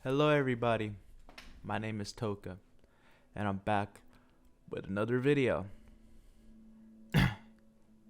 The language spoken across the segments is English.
Hello, everybody. My name is Toka, and I'm back with another video.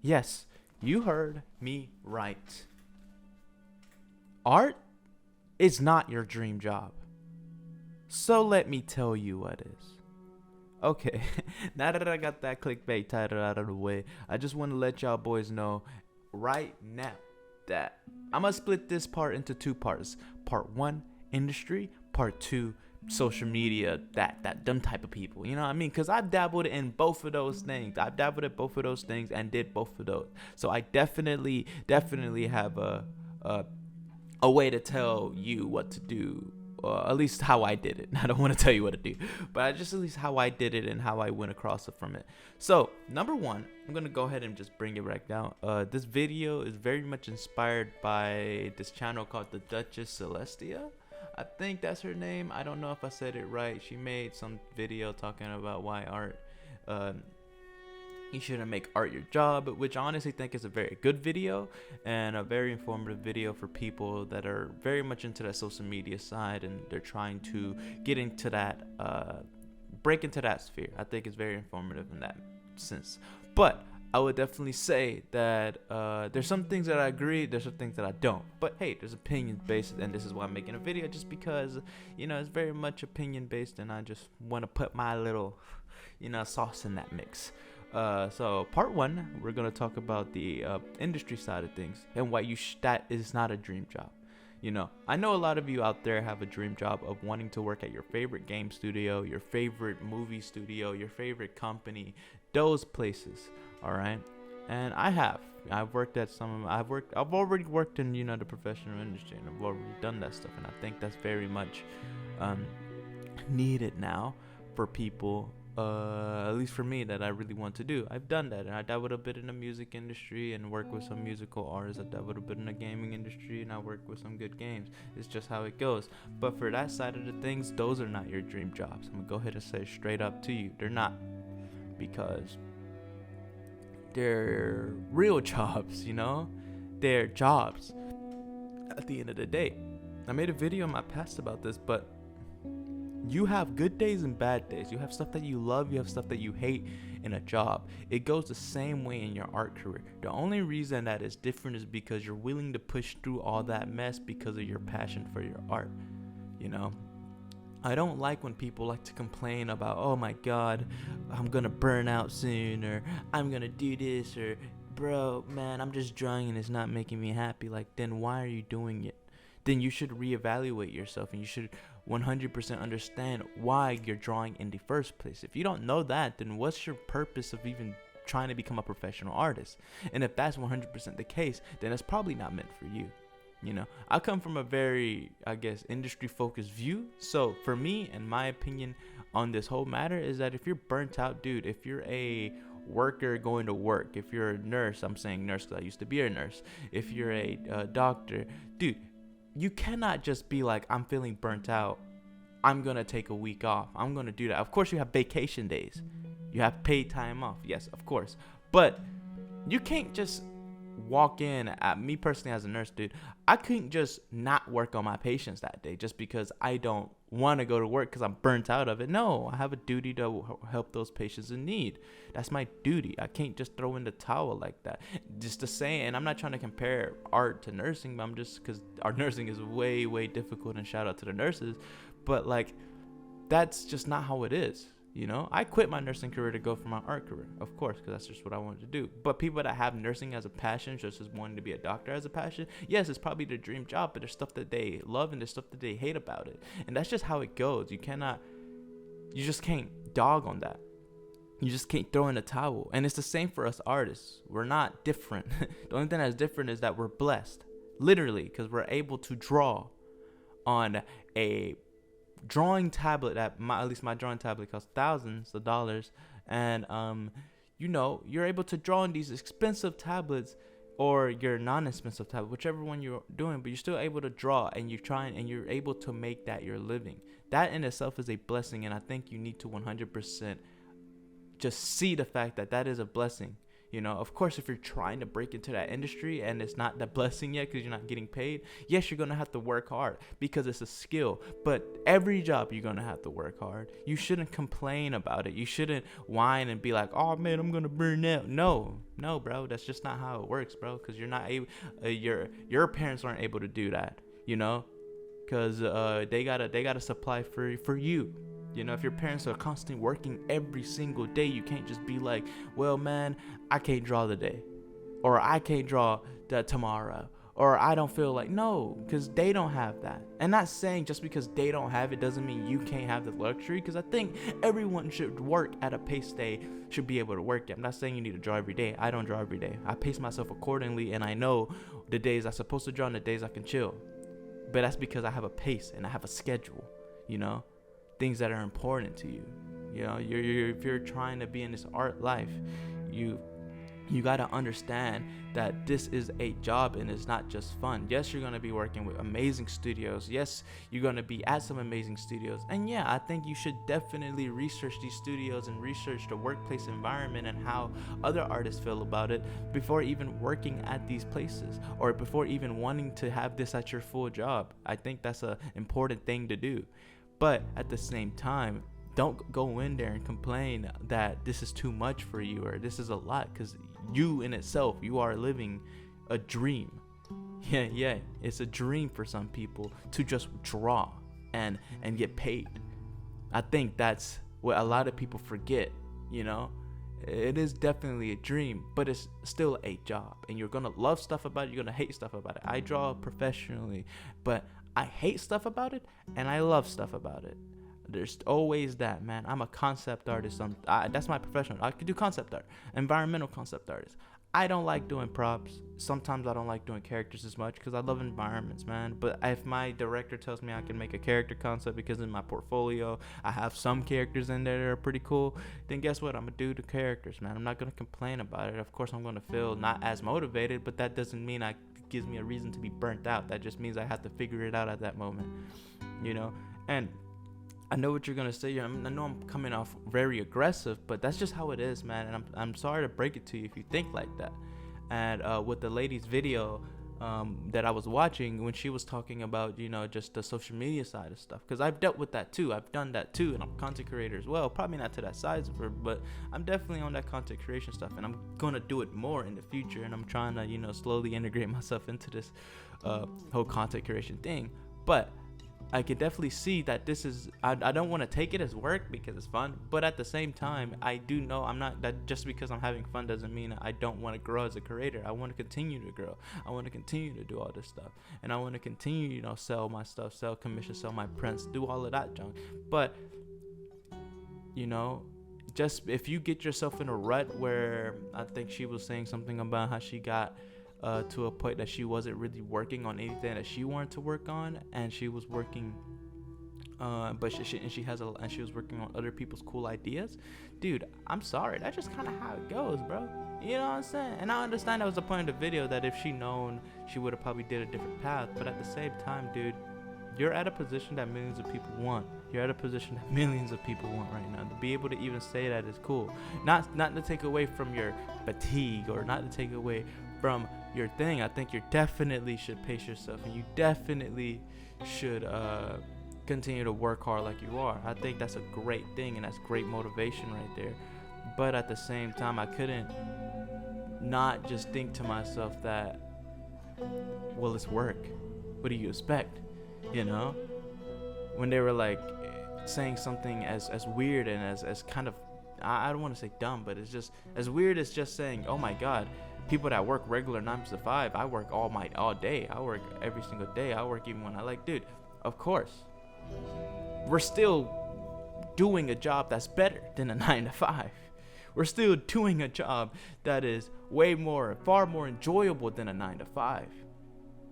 Yes, you heard me right. Art is not your dream job. So let me tell you what is. Okay, now that I got that clickbait title out of the way, I just want to let y'all boys know right now that I'm gonna split this part into two parts. Part one, industry. Part two, social media. That them type of people. You know what I mean? Because I've dabbled in both of those things. I've dabbled in both of those things and did both of those. So I definitely have a a way to tell you what to do, or at least how I did it. I don't want to tell you what to do, but I just at least how I did it and how I went across it from it. So number one, I'm gonna go ahead and just bring it right down. This video is very much inspired by this channel called the Duchess Celestia. I think that's her name. I don't know if I said it right. She made some video talking about why art you shouldn't make art your job, which I honestly think is a very good video and a very informative video for people that are very much into that social media side and they're trying to get into that, break into that sphere. I think it's very informative in that sense. But I would definitely say that there's some things that I agree, there's some things that I don't. But hey, there's opinion based, and this is why I'm making a video, just because it's very much opinion based, and I just want to put my little sauce in that mix. So part one, we're gonna talk about the industry side of things and why that is not a dream job. I know a lot of you out there have a dream job of wanting to work at your favorite game studio, your favorite movie studio, your favorite company, those places. All right, and I've worked at some. I've already worked in the professional industry, and I've already done that stuff, and I think that's very much um, needed now for people, at least for me, that I really want to do. I've done that, and I dabbled a bit in the music industry and worked with some musical artists. I dabbled a bit in the gaming industry, and I worked with some good games. It's just how it goes. But for that side of the things, those are not your dream jobs. I'm gonna go ahead and say straight up to you, they're not, because they're real jobs. They're jobs at the end of the day. I made a video in my past about this, but you have good days and bad days. You have stuff that you love, you have stuff that you hate in a job. It goes the same way in your art career. The only reason that is different is because you're willing to push through all that mess because of your passion for your art. I don't like when people like to complain about, oh my god, I'm gonna burn out soon, or I'm gonna do this, or bro, man, I'm just drawing and it's not making me happy. Like, then why are you doing it? Then you should reevaluate yourself, and you should 100% understand why you're drawing in the first place. If you don't know that, then what's your purpose of even trying to become a professional artist? And if that's 100% the case, then it's probably not meant for you. I come from a very, I guess, industry focused view. So for me, and my opinion on this whole matter is that if you're burnt out, dude, if you're a worker going to work, if you're a nurse, I'm saying nurse because I used to be a nurse, if you're a doctor, dude, you cannot just be like, I'm feeling burnt out, I'm going to take a week off, I'm going to do that. Of course, you have vacation days, you have paid time off, yes, of course, but you can't just walk in. At me personally, as a nurse, dude, I couldn't just not work on my patients that day just because I don't want to go to work because I'm burnt out of it. No, I have a duty to help those patients in need. That's my duty. I can't just throw in the towel like that. Just to say, and I'm not trying to compare art to nursing, but I'm just, because our nursing is way difficult, and shout out to the nurses, but like, that's just not how it is. I quit my nursing career to go for my art career, of course, because that's just what I wanted to do. But people that have nursing as a passion, just as wanting to be a doctor as a passion, yes, it's probably their dream job, but there's stuff that they love and there's stuff that they hate about it. And that's just how it goes. You just can't dog on that. You just can't throw in a towel. And it's the same for us artists. We're not different. The only thing that's different is that we're blessed, literally, because we're able to draw on a drawing tablet. At least my drawing tablet costs thousands of dollars, and you're able to draw on these expensive tablets or your non-expensive tablet, whichever one you're doing, but you're still able to draw, and you're able to make that your living. That in itself is a blessing, and I think you need to 100% just see the fact that that is a blessing. You know, of course, if you're trying to break into that industry and it's not that blessing yet because you're not getting paid, yes, you're going to have to work hard because it's a skill. But every job, you're going to have to work hard. You shouldn't complain about it. You shouldn't whine and be like, oh, man, I'm going to burn out. No, bro. That's just not how it works, bro, because you're not able, your parents aren't able to do that, you know, because they gotta supply for you. You know, if your parents are constantly working every single day, you can't just be like, well, man, I can't draw today, or I can't draw tomorrow, or I don't feel like, no, because they don't have that. And not saying just because they don't have it doesn't mean you can't have the luxury, because I think everyone should work at a pace they should be able to work at. I'm not saying you need to draw every day. I don't draw every day. I pace myself accordingly, and I know the days I'm supposed to draw and the days I can chill. But that's because I have a pace and I have a schedule, you know? Things that are important to you. You know, if you're trying to be in this art life, you got to understand that this is a job and it's not just fun. Yes, you're going to be working with amazing studios. Yes, you're going to be at some amazing studios. And yeah, I think you should definitely research these studios and research the workplace environment and how other artists feel about it before even working at these places, or before even wanting to have this at your full job. I think that's an important thing to do. But at the same time, don't go in there and complain that this is too much for you or this is a lot, because you in itself, you are living a dream. Yeah, it's a dream for some people to just draw and get paid. I think that's what a lot of people forget, you know? It is definitely a dream, but it's still a job, and you're gonna love stuff about it, you're gonna hate stuff about it. I draw professionally, but I hate stuff about it and I love stuff about it. There's always that, man. I'm a concept artist. That's my profession. I could do concept art, environmental concept artist. I don't like doing props. Sometimes I don't like doing characters as much because I love environments, man. But if my director tells me I can make a character concept because in my portfolio I have some characters in there that are pretty cool, then guess what? I'm gonna do the characters, man. I'm not gonna complain about it. Of course, I'm gonna feel not as motivated, but that doesn't mean gives me a reason to be burnt out. That just means I have to figure it out at that moment, you know. And I know what you're gonna say. I know I'm coming off very aggressive, but that's just how it is, man. And I'm sorry to break it to you if you think like that. And with the lady's video that I was watching, when she was talking about, you know, just the social media side of stuff, because I've dealt with that too. I've done that too, and I'm a content creator as well. Probably not to that size of her, but I'm definitely on that content creation stuff, and I'm gonna do it more in the future. And I'm trying to, you know, slowly integrate myself into this whole content creation thing. But I can definitely see that this is, I don't want to take it as work because it's fun, but at the same time, I do know I'm not, that just because I'm having fun doesn't mean I don't want to grow as a creator. I want to continue to grow. I want to continue to do all this stuff, and I want to continue, you know, sell my stuff, sell commission, sell my prints, do all of that junk. But, you know, just if you get yourself in a rut where, I think she was saying something about how she got to a point that she wasn't really working on anything that she wanted to work on, and she was working but she was working on other people's cool ideas. Dude, I'm sorry, that's just kind of how it goes, bro. You know what I'm saying? And I understand that was the point of the video, that if she known, she would have probably did a different path. But at the same time, dude, you're at a position that millions of people want. You're at a position that millions of people want right now. To be able to even say that is cool. Not to take away from your fatigue, or not to take away from your thing. I think you definitely should pace yourself, and you definitely should continue to work hard like you are. I think that's a great thing, and that's great motivation right there. But at the same time, I couldn't not just think to myself that, well, it's work. What do you expect? You know, when they were like saying something as weird and as kind of, I don't want to say dumb, but it's just as weird as just saying, oh my God, people that work regular 9 to 5, I work all day. I work every single day. I work even when I like, dude, of course, we're still doing a job that's better than a 9 to 5. We're still doing a job that is far more enjoyable than a 9 to 5.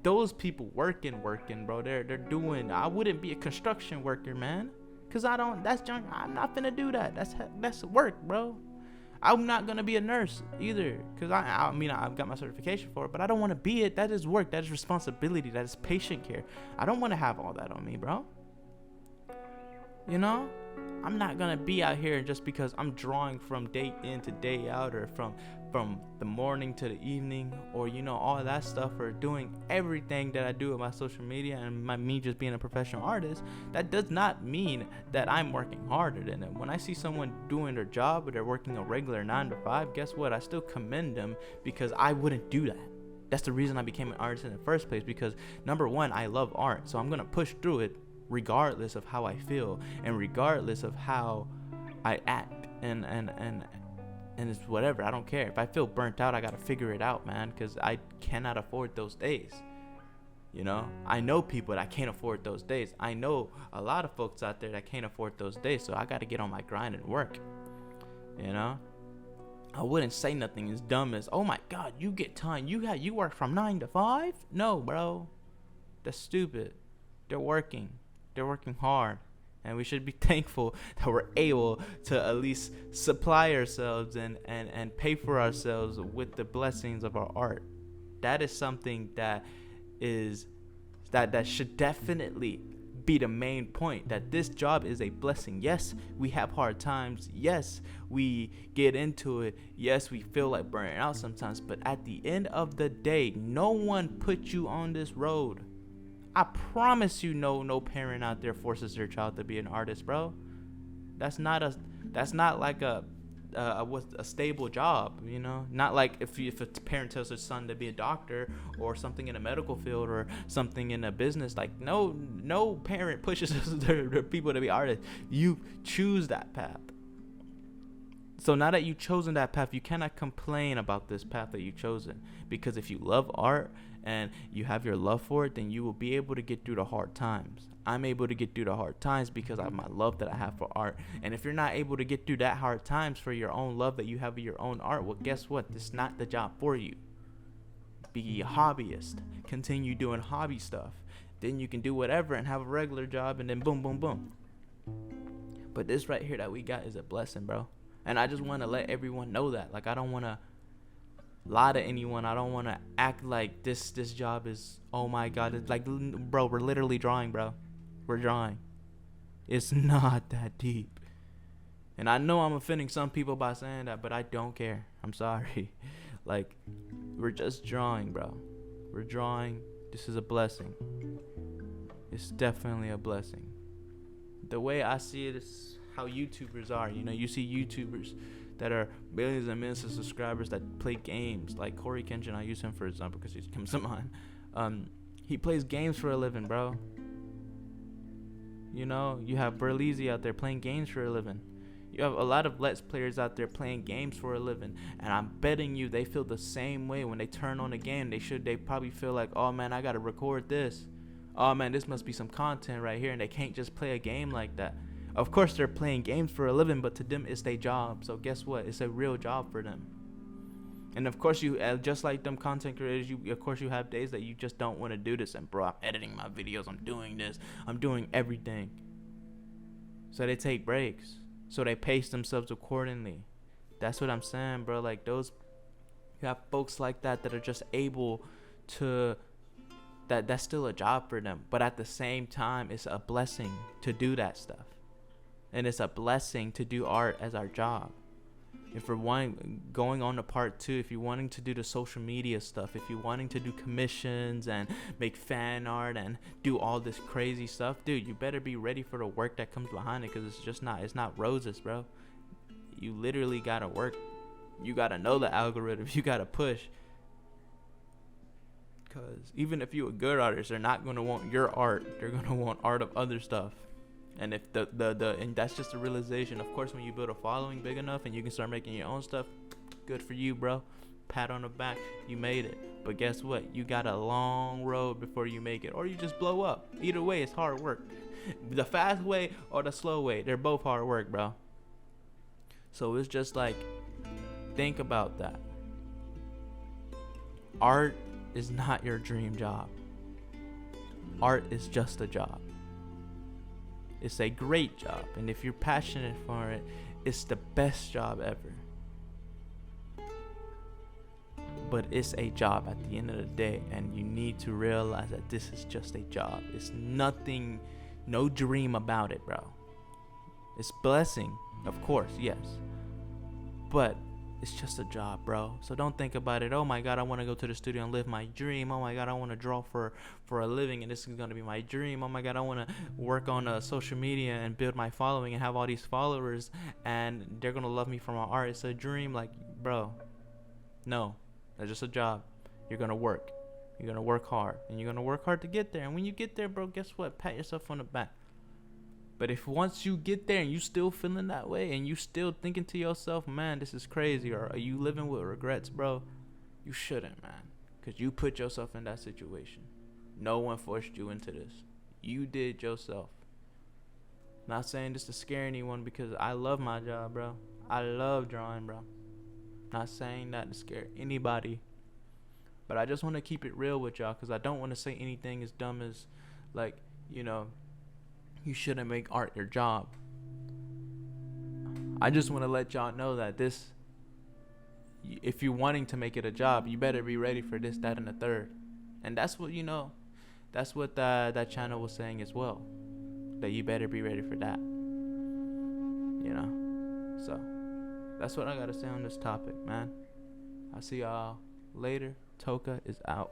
Those people working, bro. They're doing. I wouldn't be a construction worker, man, cause that's junk. I'm not finna do that. That's work, bro. I'm not gonna be a nurse either, cause I mean I've got my certification for it, but I don't want to be it. That is work. That is responsibility. That is patient care. I don't want to have all that on me, bro. You know, I'm not gonna be out here just because I'm drawing from day in to day out, or from the morning to the evening, or all that stuff, or doing everything that I do with my social media and me just being a professional artist. That does not mean that I'm working harder than them. When I see someone doing their job, or they're working a regular 9 to 5, guess what? I still commend them, because I wouldn't do that. That's the reason I became an artist in the first place, because number one, I love art, so I'm gonna push through it regardless of how I feel and regardless of how I act, and it's whatever. I don't care. If I feel burnt out, I gotta figure it out, man, because I cannot afford those days. I know people that can't afford those days. I know a lot of folks out there that can't afford those days, so I gotta get on my grind and work. I wouldn't say nothing as dumb as, oh my god, you get time, you work from 9 to 5. No, bro, that's stupid. They're working hard, and we should be thankful that we're able to at least supply ourselves and pay for ourselves with the blessings of our art. That is something that should definitely be the main point, that this job is a blessing. Yes, we have hard times. Yes, we get into it. Yes, we feel like burning out sometimes, but at the end of the day, no one put you on this road. I promise you, no parent out there forces their child to be an artist, bro. That's not like a stable job, Not like if a parent tells their son to be a doctor or something in a medical field or something in a business. Like, no parent pushes their people to be artists. You choose that path. So now that you've chosen that path, you cannot complain about this path that you've chosen, because if you love art and you have your love for it, then you will be able to get through the hard times. I'm able to get through the hard times because of my love that I have for art. And if you're not able to get through that hard times for your own love that you have for your own art, well, guess what? It's not the job for you. Be a hobbyist. Continue doing hobby stuff. Then you can do whatever and have a regular job, and then boom, boom, boom. But this right here that we got is a blessing, bro. And I just want to let everyone know that. Like, I don't want to lie to anyone. I don't want to act like this job is, oh my god. It's like, bro, we're literally drawing, bro. We're drawing. It's not that deep. And I know I'm offending some people by saying that, but I don't care. I'm sorry. Like, we're just drawing, bro. We're drawing. This is a blessing. It's definitely a blessing. The way I see it is how YouTubers are. You see YouTubers that are millions and millions of subscribers that play games, like Corey Kenshin. I use him for example because he comes to mind. He plays games for a living, bro. You have Berleezy out there playing games for a living. You have a lot of Let's players out there playing games for a living, and I'm betting you they feel the same way when they turn on a game. They probably feel like, oh man, I gotta record this. Oh man, this must be some content right here, and they can't just play a game like that. Of course, they're playing games for a living, but to them, it's their job. So guess what? It's a real job for them. And of course, you just like them content creators, you have days that you just don't want to do this. And bro, I'm editing my videos. I'm doing this. I'm doing everything. So they take breaks. So they pace themselves accordingly. That's what I'm saying, bro. Like you have folks like that are just able to. That's still a job for them. But at the same time, it's a blessing to do that stuff. And it's a blessing to do art as our job. If we're going on to part 2, if you're wanting to do the social media stuff, if you're wanting to do commissions and make fan art and do all this crazy stuff, dude, you better be ready for the work that comes behind it, because it's not roses, bro. You literally gotta work. You gotta know the algorithm. You gotta push. Because even if you're a good artist, they're not gonna want your art. They're gonna want art of other stuff. And if and that's just a realization. Of course, when you build a following big enough and you can start making your own stuff, good for you, bro. Pat on the back, you made it. But guess what? You got a long road before you make it, or you just blow up. Either way, it's hard work. The fast way or the slow way, they're both hard work, bro. So it's just like, think about that. Art is not your dream job. Art is just a job. It's a great job, and if you're passionate for it, it's the best job ever. But it's a job at the end of the day, and you need to realize that this is just a job. It's nothing, no dream about it, bro. It's blessing, of course, yes. But it's just a job, bro. So don't think about it. Oh my God, I want to go to the studio and live my dream. Oh my God, I want to draw for a living, and this is gonna be my dream. Oh my God, I want to work on social media and build my following and have all these followers, and they're gonna love me for my art. It's a dream, like, bro. No, that's just a job. You're gonna work. You're gonna work hard, and you're gonna work hard to get there. And when you get there, bro, guess what? Pat yourself on the back. But if once you get there and you still feeling that way and you still thinking to yourself, man, this is crazy, or are you living with regrets, bro? You shouldn't, man, because you put yourself in that situation. No one forced you into this. You did yourself. Not saying this to scare anyone, because I love my job, bro. I love drawing, bro. Not saying that to scare anybody. But I just want to keep it real with y'all, because I don't want to say anything as dumb as, like, you shouldn't make art your job. I just want to let y'all know that this, if you're wanting to make it a job, you better be ready for this, that, and the third. And that's what, that's what that channel was saying as well, that you better be ready for that. So that's what I gotta say on this topic, man. I'll see y'all later. Toka is out.